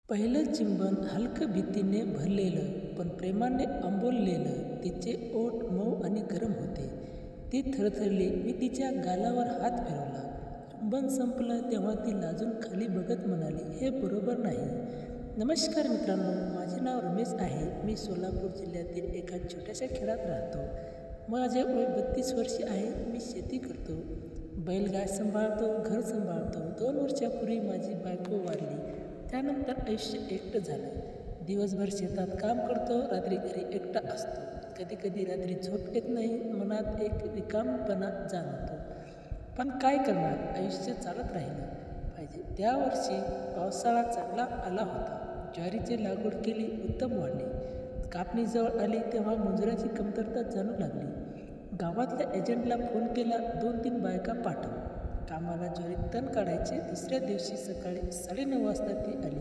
पहिलं चिंबन हलकं भीतीने भरलेलं पण प्रेमाने आंबोललेलं. तिचे ओठ मऊ आणि गरम होते. ती थरथरली. मी तिच्या गालावर हात फिरवला. चुंबन संपलं तेव्हा ती लाजून खाली बघत म्हणाली, हे बरोबर नाही. नमस्कार मित्रांनो, माझे नाव रमेश आहे. मी सोलापूर जिल्ह्यातील एका छोट्याशा खेड्यात राहतो. माझे वय 32 वर्षे आहे. मी शेती करतो, बैलगाय सांभाळतो, घर सांभाळतो. 2 वर्षापूर्वी माझी बायको वारली. त्यानंतर आयुष्य एकटं झालं. दिवसभर शेतात काम करतो, रात्री घरी एकटा असतो. कधी कधी रात्री झोप येत नाही, मनात एक रिकामपणा जाणवतो. पण काय करणार, आयुष्य चालत राहिलं पाहिजे. त्या वर्षी पावसाळा चांगला आला होता. ज्वारीची लागवड केली, उत्तम वाढले. कापणी जवळ आली तेव्हा मजुराची कमतरता जाणू लागली. गावातल्या एजंटला फोन केला, 2-3 बायका पाठव. कामाला ज्वारीत तण काढायचे. दुसऱ्या दिवशी सकाळी 9:30 वाजता ती आली.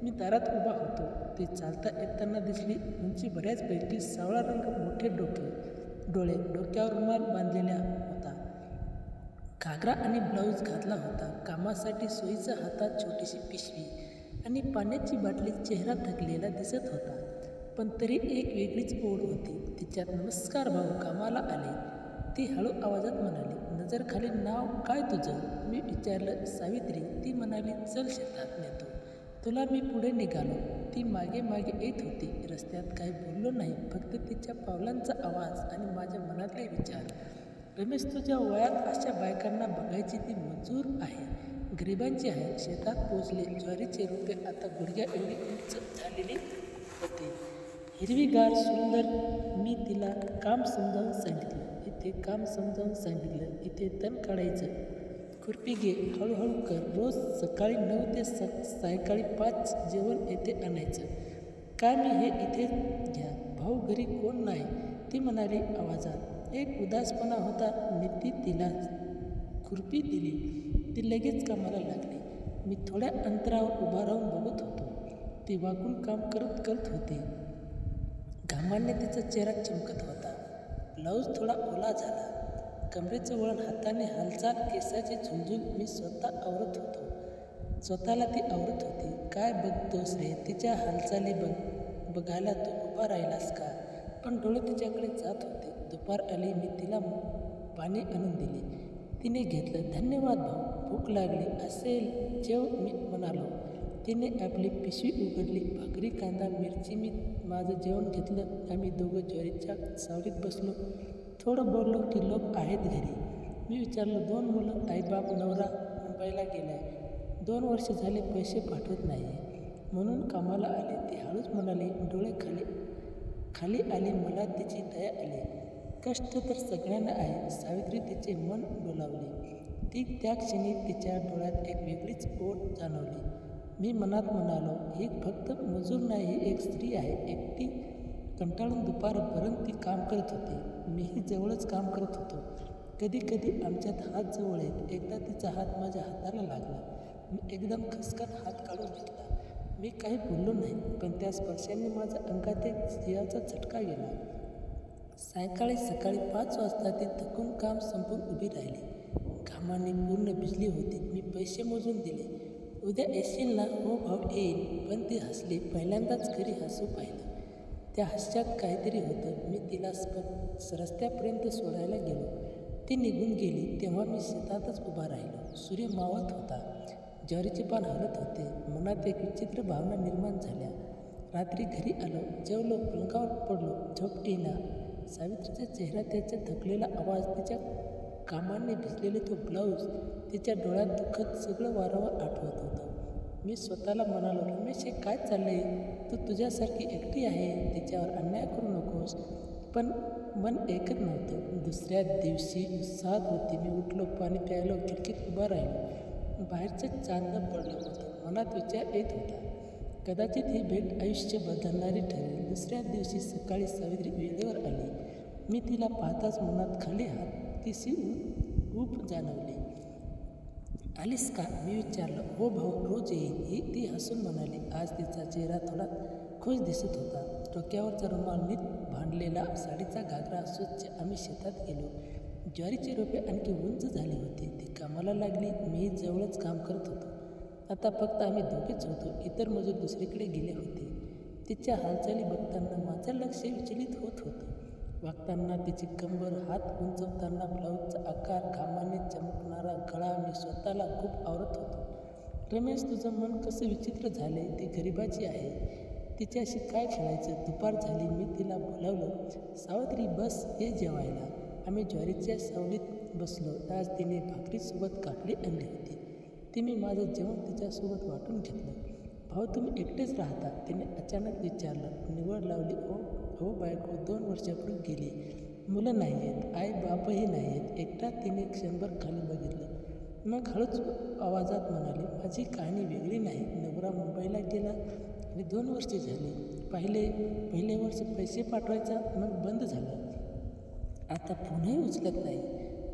मी दारात उभा होतो. ती चालता येताना दिसली. उंची बऱ्याचपैकी, सावळा रंग, मोठे डोळे, डोक्यावर रुमाल बांधलेला होता. घागरा आणि ब्लाऊज घातला होता. कामासाठी सोयीचा हातात छोटीशी पिशवी आणि पाण्याची बाटली. चेहरा थकलेला दिसत होता, पण तरी एक वेगळीच ओढ होती तिच्यात. नमस्कार भाऊ, कामाला आले, ती हळू आवाजात म्हणाली. नजर खाली, नाव काय तुझं? मी विचारलं. सावित्री. ती म्हणाली, चल शेतात नेतो तुला. मी पुढे निघालो. ती मागे मागे येत होती. रस्त्यात काही बोललो नाही, फक्त तिच्या पावलांचा आवाज आणि माझ्या मनातले विचार. रमेश, तुझ्या वयात अशा बायकांना बघायची. ती मजूर आहे, गरिबांची आहे. शेतात पोचले. ज्वारीचे रोपे आता गुडघ्या एवढी उंच झालेली होती, हिरवीगार, सुंदर. मी तिला काम समजावून सांगितलं. इथे काम समजावून सांगितलं. इथे तण काढायचं, खुरपी घे, हळूहळू कर. रोज सकाळी 9 ते सायंकाळी 5 जेवण येथे आणायचं. काय मी हे इथे घ्या. भाऊ, घरी कोण नाही, ती म्हणाली आवाजात एक उदासपणा होता. मी तिला खुरपी दिली. ती लगेच कामाला लागली. मी थोड्या अंतरावर उभा राहून बघत होतो. ती वाकून काम करत होती. घामाने तिचा चेहरा चमकत होता. ब्लाऊज थोडा ओला झाला. कमरेचं वळण, हाताने हालचाल, केसाची झुंझुल. मी स्वतः आवरत होतो. स्वतःला ती आवरत होती. काय बघतोस रे? तिच्या हालचाली बघायला तू उभा राहिलास का? पण डोळे तिच्याकडे जात होते. दुपार आली. मी तिला पाणी आणून दिले. तिने घेतलं. धन्यवाद भाऊ, भूक लागली असेल, जेव, मी म्हणालो. तिने आपली पिशवी उघडली. भाकरी, कांदा, मिरची. मी माझं जेवण घेतलं. आम्ही दोघं ज्वारीच्या सावलीत बसलो. थोडं बोललो की लोक आहेत घरी. मी विचारलं, 2 मुलं, आईबाप, नवरा मुंबईला गेलाय. 2 वर्ष झाले पैसे पाठवत नाही म्हणून कामाला आले. ती हळूच म्हणाली. डोळे खाली आले. मला तिची दया आली. कष्ट तर सगळ्यांना आहे. सावित्री तिचे मन डोलावले. ती त्या क्षणी तिच्या डोळ्यात एक वेगळीच ओढ जाणवली. मी मनात म्हणालो, ही फक्त मजूर नाही, ही एक स्त्री आहे, एकटी. कंटाळून दुपारपर्यंत ती काम करत होती. मीही जवळच काम करत होतो. कधी कधी आमच्यात हात जवळ येत. एकदा तिचा हात माझ्या हाताला लागला. मी एकदम खसकन हात काढून घेतला. मी काही बोललो नाही, पण त्या स्पर्शाने माझ्या अंगात एक जिवाचा झटका गेला. सायंकाळी सकाळी 5 वाजता ती थकून काम संपून उभी राहिली. घामाने पूर्ण भिजली होती. मी पैसे मोजून दिले. उद्या येशील ना? हो भाऊ, येईन. पण ती हसली. पहिल्यांदाच घरी हसू पाहिलं. त्या हास्यात काहीतरी होतं. मी तिला रस्त्यापर्यंत सोडायला गेलो. ती निघून गेली तेव्हा मी शेतातच उभा राहिलो. सूर्य मावळत होता. ज्वारीचे पान हलत होते. मनात एक विचित्र भावना निर्माण झाल्या. रात्री घरी आलो, जेवलो, पलंगावर पडलो. झोप येईना. सावित्रीचा चेहरा, त्याचा थकलेला आवाज, तिच्या कामाने भिजलेले तो ब्लाऊज, तिच्या डोळ्यात दुःखद सगळं वारंवार आठवत होतं. मी स्वतःला म्हणालो, रमेश, हे काय चाललंय? तू तुझ्यासारखी एकटी आहे, तिच्यावर अन्याय करू नकोस. पण मन ऐकत नव्हतं. दुसऱ्या दिवशी उत्साहात होती. मी उठलो, पाणी प्यायलो, खिडकीत उभा राहिलो. बाहेरचं चांदणं पडलं होतं. मनात विचार येत होता, कदाचित ही भेट आयुष्य बदलणारी ठरेल. दुसऱ्या दिवशी सकाळी सावित्री वेळेवर आली. मी तिला पाहताच मनात खाली तिची ऊब जाणवली. आलीस का? मी विचारलं. हो भाऊ, रोज येईन, ती हसून म्हणाली. आज तिचा चेहरा थोडा खुश दिसत होता. डोक्यावरचा रुमाल, नीट बांधलेला साडीचा घागरा स्वच्छ. आम्ही शेतात गेलो. ज्वारीची रोपे आणखी उंच झाली होती. ती कामाला लागली. मीही जवळच काम करत होतो. आता फक्त आम्ही दोघेच होतो. इतर मजूर दुसरीकडे गेले होते. तिच्या हालचाली बघताना माझं लक्ष विचलित होत होतं. वागताना तिची कंबर, हात उंचवताना ब्लाऊजचा आकार, घामाने चमकणारा गळा मी स्वतःला खूप आवडत होतो. रमेश, तुझं मन कसं विचित्र झालंय. ती गरिबाची आहे. तिच्याशी काय खेळायचं. दुपार झाली. मी तिला बोलावलं. सावित्री, बस, ये जेवायला. आम्ही ज्वारीच्या सावलीत बसलो. आज तिने भाकरीसोबत काकडी आणली होती. ती मी माझं जेवण तिच्यासोबत वाटून घेतलं. भाऊ, तुम्ही एकटेच राहता. तिने अचानक विचारलं. निवड लावली. हो बायको 2 वर्षापूर्वी गेली. मुलं नाही आहेत, आई बापही नाही आहेत. एकटा. तिने क्षणभर खाली बघितलं. मग हळूच आवाजात म्हणाली, माझी कहाणी वेगळी नाही. नवरा मुंबईला गेला आणि 2 वर्षे झाली. पहिले वर्ष पैसे पाठवायचा, मग बंद झालं. आता फोनही उचलत नाही.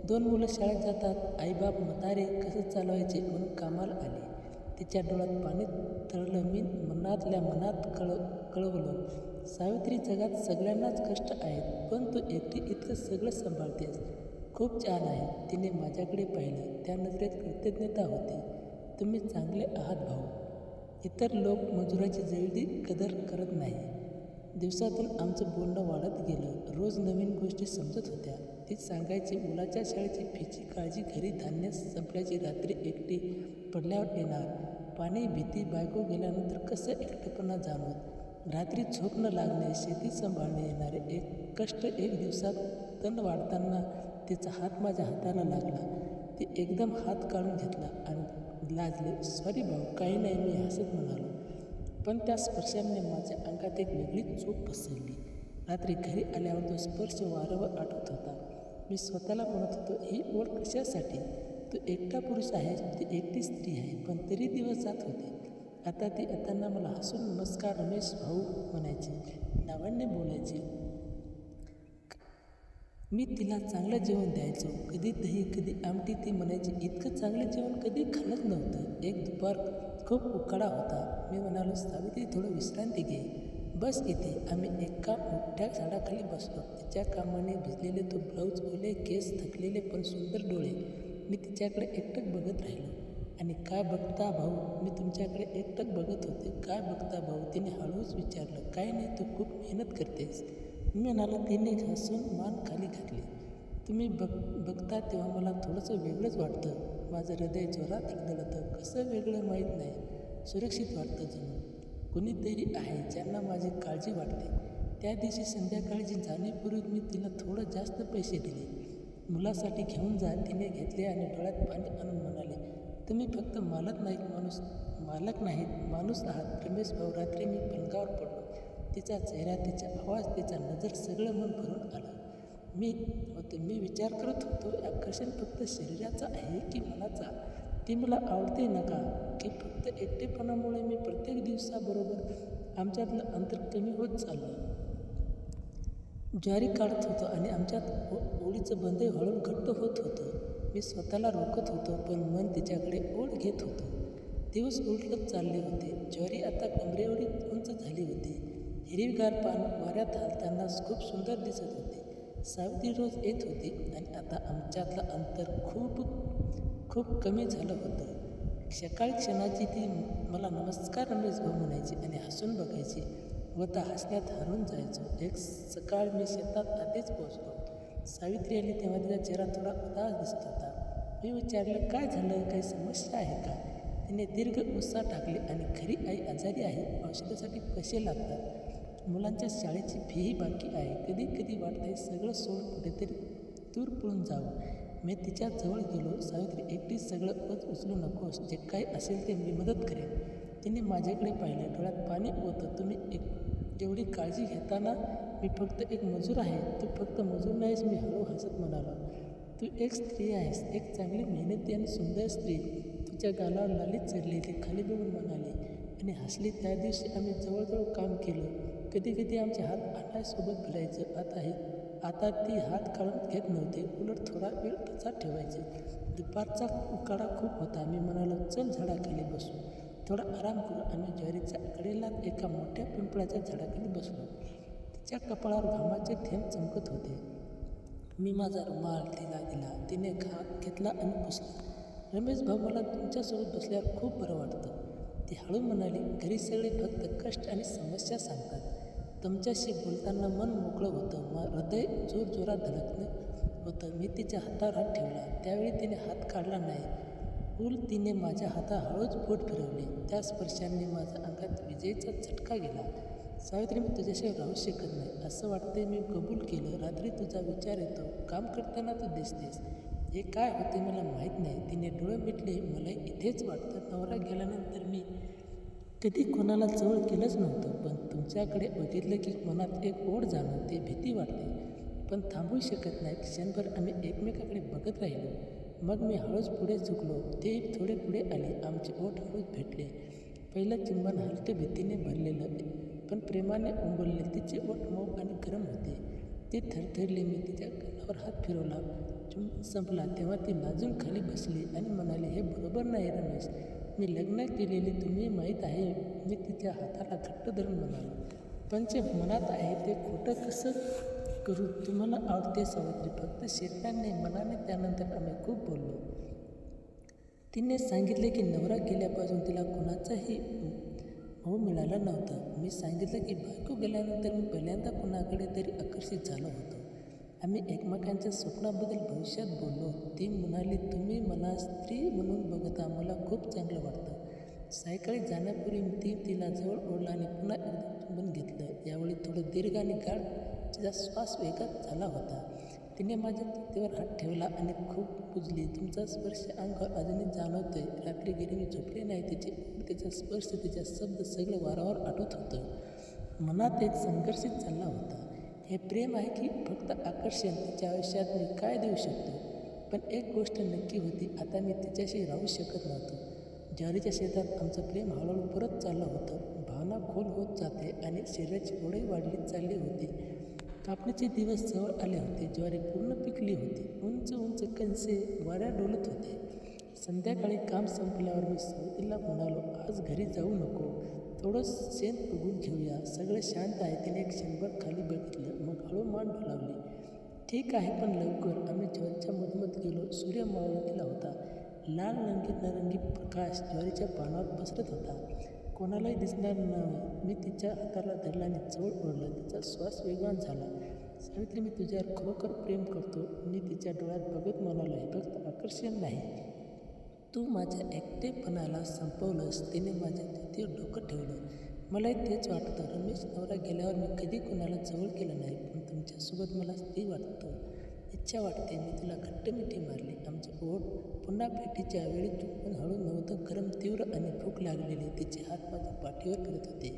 2 मुलं शाळेत जातात. आईबाप म्हातारे कसं चालवायचे म्हणून कामाला आले. तिच्या डोळ्यात पाणी तरळलं. मी मनातल्या मनात कळवलं, सावित्री, जगात सगळ्यांनाच कष्ट आहेत, पण तू एकटी इतकं सगळं सांभाळतेस. खूप छान आहे. तिने माझ्याकडे पाहिलं. त्या नजरेत कृतज्ञता होती. तुम्ही चांगले आहात भाऊ. इतर लोक मजुराची जळदी कदर करत नाही. दिवसातून आमचं बोलणं वाढत गेलं. रोज नवीन गोष्टी समजत होत्या. ती सांगायची मुलाच्या शाळेची फीची काळजी, घरी धान्य संपल्याची, रात्री एकटी पडल्यावर येणार पाणी, भीती, बायको गेल्यानंतर कसं एकटेपणा जाणवत, रात्री झोप न लागणे, शेती सांभाळणे, येणारे कष्ट. एक दिवसात तण वाढताना तिचा हात माझ्या हाताला लागला. ती एकदम हात काढून घेतला आणि लाजले. सॉरी भाऊ. काही नाही, मी हसत म्हणालो. पण त्या स्पर्शाने माझ्या अंगात एक वेगळी चूक पसरली. रात्री घरी आल्यावर तो स्पर्श वारंवार आठवत होता. मी स्वतःला म्हणत होतो, ही ओढ कशासाठी. तू एकटा पुरुष आहेस, ती एकटी स्त्री आहे. पण तरी दिवस जात होते. आता ती येताना मला हसून नमस्कार रमेश भाऊ म्हणायची, नावाने बोलायची. मी तिला चांगलं जेवण द्यायचो. कधी दही, कधी आमटी. ती म्हणायची, इतकं चांगलं जेवण कधी खाल्लंच नव्हतं. एक दुपार खूप उकाडा होता. मी म्हणालो, सावित्री, थोडं विश्रांती घे. बस इथे. आम्ही एका मोठ्या झाडाखाली बसलो. तिच्या कामाने भिजलेले तो ब्लाऊज, ओले केस, थकलेले पण सुंदर डोळे. मी तिच्याकडे एकटक बघत राहिलो. आणि काय बघता भाऊ. मी तुमच्याकडे एकटक बघत होते. काय बघता भाऊ. तिने हळूच विचारलं. काय नाही, तू खूप मेहनत करतेस. मी म्हणालो. तिने हसून मान खाली घातली. तुम्ही बघता तेव्हा मला थोडंसं वेगळंच वाटतं. माझं हृदय जोरात धडधडतं. कसं वेगळं माहीत नाही. सुरक्षित वाटतं. जणू कुणीतरी आहे ज्यांना माझी काळजी वाटते. त्या दिवशी संध्याकाळची जाणीवपूर्वी मी तिला थोडं जास्त पैसे दिले. मुलासाठी घेऊन जा. तिने घेतले आणि डोळ्यात पाणी आणून म्हणाले, तुम्ही फक्त मालक नाहीत, माणूस आहात. रमेश भाऊ, रात्री मी पलंगावर पडलो. तिचा चेहरा, तिचा आवाज, तिचा नजर, सगळं मन भरून आलं. मी विचार करत होतो, आकर्षण फक्त शरीराचं आहे की मनाचा. ती मला आवडते नका, की फक्त एकटेपणामुळे मी प्रत्येक दिवसाबरोबर आमच्यातलं अंतर कमी होत चाललं. ज्वारी काढत होतो आणि आमच्यात ओळीचं बंधही हळूहळू घट्ट होत होतं. मी स्वतःला रोखत होतो, पण मन तिच्याकडे ओढ घेत होतं. दिवस उलटत चालले होते. ज्वारी आता कमरेएवढी उंच झाली होती. हिरवीगार पान वाऱ्यात हालताना खूप सुंदर दिसत होते. सावित्री रोज येत होती आणि आता आमच्यातलं अंतर खूप कमी झालं होतं. सकाळी क्षणाची ती मला नमस्कार रमेश भाऊ म्हणायची आणि हसून बघायची व त्या हसण्यात हरवून जायचो. एक सकाळ मी शेतात आधीच पोहोचलो. सावित्री आली तेव्हा तिचा चेहरा थोडा उदास दिसत होता. मी विचारलं, काय झालं, काही समस्या आहे का. तिने दीर्घ उत्साह टाकले आणि खरी आई आजारी आहे. औषधासाठी पैसे लागतात. मुलांच्या शाळेची फीही बाकी आहे. कधी कधी वाटतंय सगळं सोडून कुठेतरी दूर पळून जावं. मी तिच्या जवळ गेलो. सावित्री, एकटीच सगळं उचलू नकोस. जे काही असेल ते मी मदत करेन. तिने माझ्याकडे पाहिलं. डोळ्यात पाणी होतं. तुम्ही एवढी काळजी घेताना. मी फक्त एक मजूर आहे. तू फक्त मजूर नाहीस. मी हळू हसत म्हणालो. तू एक स्त्री आहेस, एक चांगली, मेहनती आणि सुंदर स्त्री. तुझ्या गालावर लालीच चढली. ती खाली बघून म्हणाली आणि हसली. त्या दिवशी आम्ही जवळजवळ काम केलं. कधी कधी आमचे हात आटायसोबत भिडायचं. आता ती हात काढून घेत नव्हते. उलट थोडा वेळ तसाच ठेवायचे. दुपारचा उकाडा खूप होता. मी म्हणालो, चल झाडाखाली बसू, थोडा आराम करू. आम्ही ज्वारीच्या कडेला एका मोठ्या पिंपळाच्या झाडाखाली बसलो. तिच्या कपाळावर घामाचे थेंब चमकत होते. मी माझा रुमाल तिला दिला. तिने घाम घेतला आणि पुसला. रमेश भाऊ, मला तुमच्यासोबत बसल्यावर खूप बरं वाटतं. ती हळू म्हणाली. घरी सगळे फक्त कष्ट आणि समस्या सांगतात. तुमच्याशी बोलताना मन मोकळं होतं. हृदय जोरजोरात धडकणं होतं. मी तिच्या हातावर हात ठेवला. त्यावेळी तिने हात काढला नाही. तिने माझ्या हातात हळूच बोट फिरवले. त्या स्पर्शाने माझ्या अंगात विजेचा झटका गेला. सावित्री, मी तुझ्याशिवाय राहू शकत नाही. असं वाटतंय मी कबूल केलं. रात्री तुझा विचार येतो. काम करताना तू दिसतेस. हे काय होते मला माहीत नाही. तिने डोळे मिटले. मला इथेच वाटतं, नवरा गेल्यानंतर मी कधी कोणाला जवळ केलंच नव्हतं. पण तुमच्याकडे बघितलं की मनात एक ओढ जाणवते, भीती वाटते. पण थांबू शकत नाही. क्षणभर आम्ही एकमेकाकडे बघत राहिलो. मग मी हळूच पुढे झुकलो. ते थोडे पुढे आले. आमचे ओठ हळूच भेटले. पहिलं चुंबन हलक्या भीतीने भरलेलं पण प्रेमाने उंबरले. तिचे ओठ मऊ आणि गरम होते. ती थरथरली. मी तिच्या गालावर हात फिरवला. चुंबन संपला तेव्हा ती लाजून खाली बसली आणि म्हणाली, हे बरोबर नाही रमेश. मी लग्न केलेली तुम्ही माहीत आहे. मी तिच्या हाताला घट्ट धरून म्हणालो, पण जे मनात आहे ते खोटं कसं करू? तुम्हाला आवडते सावित्री, फक्त शरीराने मनाने. त्यानंतर आम्ही खूप बोललो. तिने सांगितले की नवरा गेल्यापासून तिला कुणाचाही भाऊ मिळाला नव्हता. मी सांगितलं की बायको गेल्यानंतर मी पहिल्यांदा कुणाकडे तरी आकर्षित झालो होतो. आम्ही एकमेकांच्या स्वप्नाबद्दल भविष्यात बोललो. ती म्हणाली, तुम्ही मला स्त्री म्हणून बघता मला खूप चांगलं वाटतं. सायकलीत जाण्यापूर्वी ती तिला जवळ ओढला आणि पुन्हा एकदम चुंबन घेतलं. यावेळी थोडं दीर्घ आणि गाढ. तिचा श्वास वेगात झाला होता. तिने माझ्या छातीवर हात ठेवला आणि खूप पुजली. तुमचा स्पर्श अंगावर अजूनही जाणवतोय. रात्री गेली मी झोपले नाही. तिचा स्पर्श, तिचा शब्द सगळं वारंवार आठवत होतं. मनात एक संघर्षित चालला होता. हे प्रेम आहे की फक्त आकर्षण? तिच्या आयुष्यात मी काय देऊ शकतो? पण एक गोष्ट नक्की होती, आता मी तिच्याशी राहू शकत नव्हतो. ज्वारीच्या शेतात आमचं प्रेम हळूहळू परत चाललं होतं. भावना खोल होत जाते आणि शरीराची ओढही वाढली चालली होती. कापणीचे दिवस जवळ आले होते. ज्वारी पूर्ण पिकली होती. उंच उंच कणसे वाऱ्या डोलत होते. संध्याकाळी काम संपल्यावर मी सावित्रीला म्हणालो, आज घरी जाऊ नको, थोडं शेण उगून घेऊया. सगळं शांत आहे. तिने एक क्षणभर खाली बघितलं, मग हळू मान डोलावली. ठीक आहे, पण लवकर. आम्ही ज्वारीच्या मधमध गेलो. सूर्य मावळतीला होता. लाल नारंगी प्रकाश ज्वारीच्या पानावर पसरत होता. कोणालाही दिसणार नाही. मी तिच्या हाताला धरला आणि जवळ ओढलं. तिचा श्वास वेगवान झाला. सावित्री, मी तुझ्यावर खरोखर प्रेम करतो. मी तिच्या डोळ्यात बघत म्हणालो, हे फक्त आकर्षण नाही, तू माझ्या एकटेपणाला संपवलंस. तिने माझ्या छातीवर डोकं ठेवलं. मलाही तेच वाटतं रमेश. नवरा गेल्यावर मी कधी कोणाला जवळ केलं नाही, पण तुमच्यासोबत मला स्त्री वाटतं, इच्छा वाटते. मी तुला घट्ट मिठी मारली. आमचे ओठ पुन्हा भेटीच्या वेळी चुंबन हळू नव्हतं, गरम, तीव्र आणि भूक लागलेली. तिचे हात माझ्या पाठीवर फिरत होते.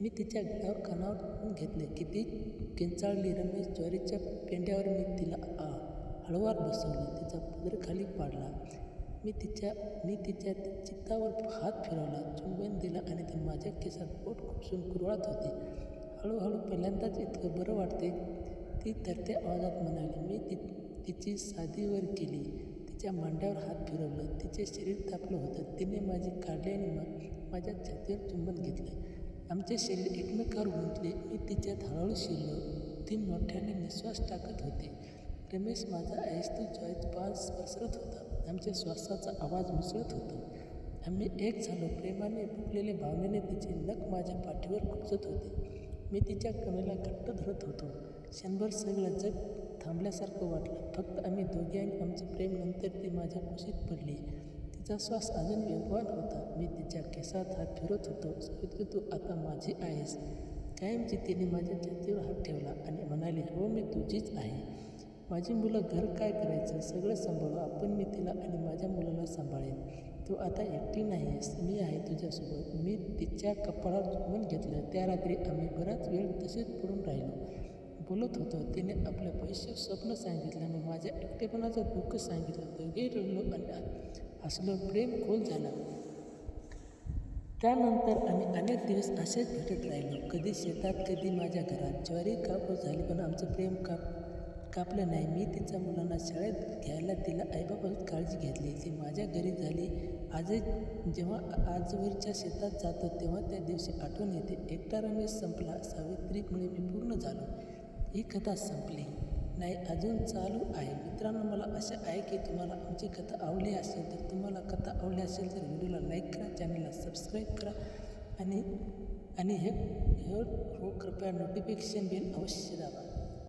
मी तिच्या गळ्यावर कानावर टाकून घेतले. किती किंचाळली. रमेश, ज्वारीच्या पेंड्यावर मी तिला हळूवार बसवलं. तिचा पदर खाली पाडला. मी तिच्या चित्तावर हात फिरवला, चुंबन दिलं आणि ती माझ्या केसात पोट खुपसून कुरवाळत होती. हळूहळू, पहिल्यांदाच इतकं बरं वाटते, ती तरत्या आवाजात म्हणाली. मी तिची साधीवर केली. तिच्या मांड्यावर हात फिरवलं. तिचे शरीर तापलं होतं. तिने माझी काढली आणि माझ्या छातीवर चुंबन घेतलं. आमचे शरीर एकमेकावर गुंतले. मी तिच्यात हळूहळू शिरलो. ती मोठ्याने निश्वास टाकत होती. रमेश, माझा ऐसतो ज्वारीचं पान पसरत होता. आमच्या श्वासाचा आवाज मिसळत होता. आम्ही एक झालो. प्रेमाने भुकलेले भावनेने तिचे नख माझ्या पाठीवर खुपसत होते. मी तिच्या कमेला घट्ट धरत होतो. क्षणभर सगळं जग थांबल्यासारखं वाटलं. फक्त आम्ही दोघे आणि आमचं प्रेम. नंतर ती माझ्या कुशीत पडली. तिचा श्वास अजून वेगवान होता. मी तिच्या केसात हात फिरत होतो. सावित्री, तू आता माझी आहेस कायमची. तिने माझ्या छातीवर हात ठेवला आणि म्हणाली, हो, मी तुझीच आहे. माझी मुलं, घर काय करायचं, सगळं सांभाळू आपण. मी तिला आणि माझ्या मुलाला सांभाळेन. तू आता एकटी नाही आहेस, मी आहे तुझ्यासोबत. मी तिच्या कपाळावर चुंबन घेतलं. त्या रात्री आम्ही बराच वेळ तसेच पडून राहिलो. बोलत होतो. तिने आपलं भविष्य स्वप्न सांगितलं. मी माझ्या एकटेपणाचं दुःख सांगितलं. दोघेही रडलो आणि हसलो. प्रेम खोल झालं. त्यानंतर आम्ही अनेक दिवस असेच भेटत राहिलो. कधी शेतात, कधी माझ्या घरात. ज्वारी कापूस झाली, पण आमचं प्रेम कापलं नाही. मी तिच्या मुलांना शाळेत घ्यायला तिला आईबापासून काळजी घेतली. ती माझ्या घरी झाली. आजही जेव्हा आजवरच्या शेतात जातो तेव्हा त्या दिवशी आठवण येते. एकटा रमेश संपला. सावित्रीमुळे मी पूर्ण झालो. ही कथा संपली. नाही, अजून चालू आहे. मित्रांनो, मला आशा आहे की तुम्हाला आमची कथा आवडली असेल. तर तुम्हाला कथा आवडली असेल तर व्हिडिओला लाईक करा, चॅनलला सबस्क्राईब करा आणि आणि हे हो कृपया नोटिफिकेशन बेल अवश्य दाबा.